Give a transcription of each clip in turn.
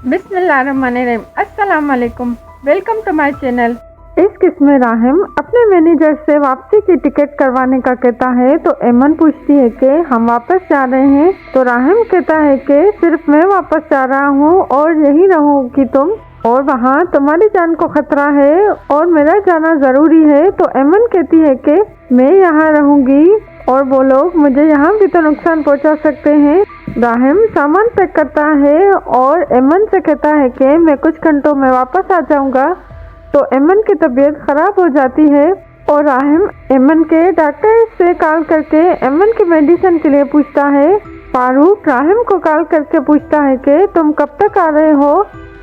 बिस्मिल्लाहिर्रहमानिर्रहीम। अस्सलाम वालेकुम, वेलकम टू माय चैनल। इस किस्म में राहिम अपने मैनेजर से वापसी की टिकट करवाने का कहता है तो एमन पूछती है कि हम वापस जा रहे हैं। तो राहिम कहता है कि सिर्फ मैं वापस जा रहा हूँ और यही रहोगी तुम, और वहाँ तुम्हारी जान को खतरा है और मेरा जाना जरूरी है। तो एमन कहती है कि मैं यहाँ रहूंगी और वो लोग मुझे यहाँ भी तो नुकसान पहुँचा सकते हैं। राहिम सामान पैक करता है और एमन से कहता है कि मैं कुछ घंटों में वापस आ जाऊंगा। तो एमन की तबीयत खराब हो जाती है और राहिम एमन के डॉक्टर से कॉल करके एमन की मेडिसिन के लिए पूछता है। फारूक राहिम को कॉल करके पूछता है कि तुम कब तक आ रहे हो,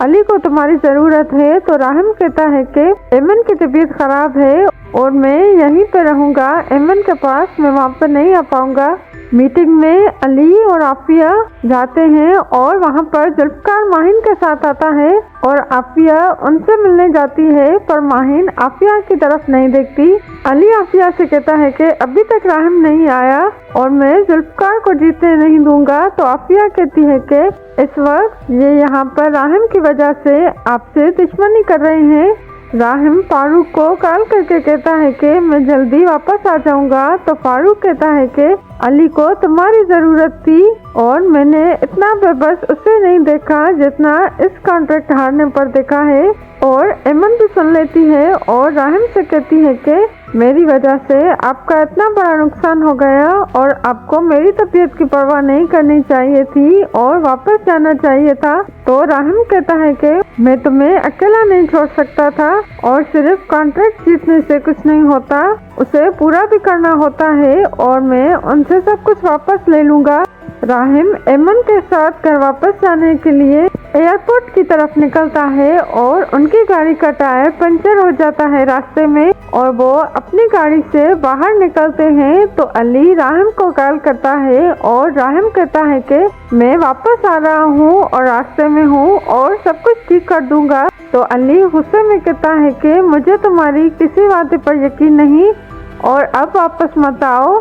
अली को तुम्हारी जरूरत है। तो राहिम कहता है कि एमन की तबीयत खराब है और मैं यहीं पे रहूंगा एमन के पास, मैं वहाँ पर नहीं आ पाऊंगा। मीटिंग में अली और आफिया जाते हैं और वहाँ पर जुल्फकार माहिन के साथ आता है और आफिया उनसे मिलने जाती है, पर माहिन आफिया की तरफ नहीं देखती। अली आफिया से कहता है कि अभी तक राहिम नहीं आया और मैं जुल्फकार को जीतने नहीं दूंगा। तो आफिया कहती है कि इस वक्त ये यहाँ पर राहिम की वजह से आपसे दुश्मनी कर रहे हैं। राहिम फारूक को कॉल करके कहता है कि मैं जल्दी वापस आ जाऊंगा। तो फारूक कहता है कि अली को तुम्हारी जरूरत थी और मैंने इतना बेबस उसे नहीं देखा जितना इस कॉन्ट्रैक्ट हारने पर देखा है। और एमन भी सुन लेती है और राहिम से कहती है कि मेरी वजह से आपका इतना बड़ा नुकसान हो गया और आपको मेरी तबीयत की परवाह नहीं करनी चाहिए थी और वापस जाना चाहिए था। तो राहिम कहता है कि मैं तुम्हें अकेला नहीं छोड़ सकता था और सिर्फ कॉन्ट्रैक्ट जीतने से कुछ नहीं होता, उसे पूरा भी करना होता है और मैं उनसे सब कुछ वापस ले लूंगा। राहिम एमन के साथ घर वापस जाने के लिए एयरपोर्ट की तरफ निकलता है और उनकी गाड़ी का टायर पंचर हो जाता है रास्ते में और वो अपनी गाड़ी से बाहर निकलते हैं। तो अली राहिम को कॉल करता है और राहिम कहता है कि मैं वापस आ रहा हूँ और रास्ते में हूँ और सब कुछ ठीक कर दूंगा। तो अली गुस्से में कहता है कि मुझे तुम्हारी किसी वादे पर यकीन नहीं और अब वापस मत आओ,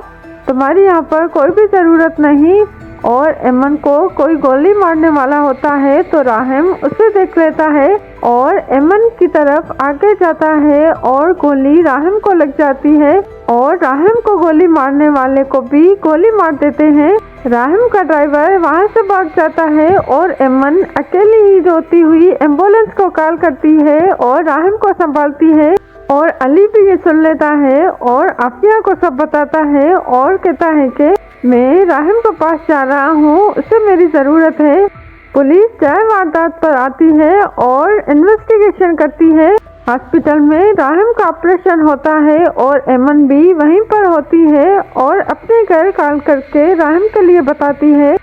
तुम्हारी यहाँ पर कोई भी जरूरत नहीं। और एमन को कोई गोली मारने वाला होता है तो राहिम उसे देख लेता है और एमन की तरफ आगे जाता है और गोली राहिम को लग जाती है और राहिम को गोली मारने वाले को भी गोली मार देते हैं। राहिम का ड्राइवर वहां से भाग जाता है और एमन अकेली ही रोती हुई एम्बुलेंस को कॉल करती है और राहिम को संभालती है। और अली भी ये सुन लेता है और आफिया को सब बताता है और कहता है कि मैं राहिम के पास जा रहा हूँ, उसे मेरी ज़रूरत है। पुलिस चाय वारदात पर आती है और इन्वेस्टिगेशन करती है। हॉस्पिटल में राहिम का ऑपरेशन होता है और एमन भी वहीं पर होती है और अपने घर कॉल करके राहिम के लिए बताती है।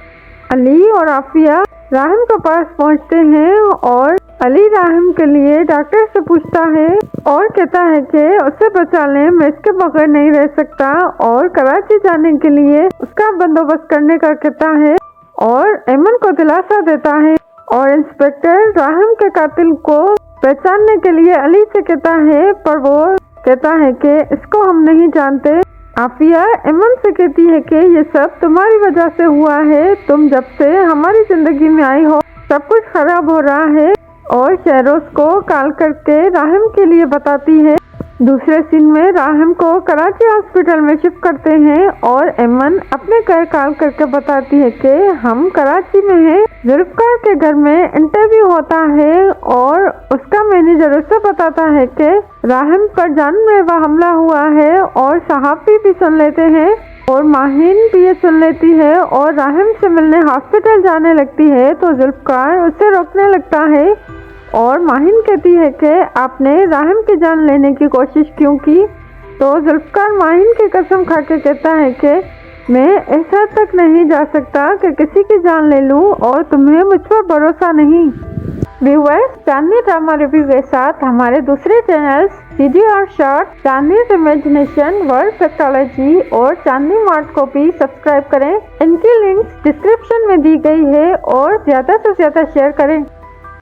अली और आफिया राहिम के पास पहुंचते हैं और अली राहिम के लिए डॉक्टर से पूछता है और कहता है कि उसे बचा लें, मैं इसके बगैर नहीं रह सकता और कराची जाने के लिए उसका बंदोबस्त करने का कहता है और एमन को दिलासा देता है। और इंस्पेक्टर राहिम के कातिल को पहचानने के लिए अली से कहता है, पर वो कहता है कि इसको हम नहीं जानते। आफिया एमन से कहती है कि ये सब तुम्हारी वजह से हुआ है, तुम जब से हमारी जिंदगी में आई हो सब कुछ खराब हो रहा है। और शहरोज को कॉल करके राहिम के लिए बताती है। दूसरे सीन में राहिम को कराची हॉस्पिटल में शिफ्ट करते हैं और एमन अपने घर कॉल करके बताती है कि हम कराची में हैं। जुल्फकार के घर में इंटरव्यू होता है और उसका मैनेजर उसे बताता है कि राहिम पर जानलेवा हमला हुआ है और सहाफी भी सुन लेते हैं और माहिन भी ये सुन लेती है और राहिम से मिलने हॉस्पिटल जाने लगती है। तो जुल्फकार उसे रोकने लगता है और माहिन कहती है कि आपने राहिम की जान लेने की कोशिश क्यों की। तो जुल्फकार माहिन की कसम खा के कहता है कि मैं ऐसा तक नहीं जा सकता कि किसी की जान ले लूं और तुम्हें मुझ पर भरोसा नहीं। व्यूअर्स, चांदनी ड्रामा रिव्यू के साथ हमारे दूसरे चैनल्स सीडी और शॉर्ट, चांदनीज इमेजिनेशन, वर्ल्ड फैक्टोलॉजी और चांदनी मार्ट को भी सब्सक्राइब करें। इनकी लिंक्स डिस्क्रिप्शन में दी गई है और ज़्यादा से ज़्यादा शेयर करें।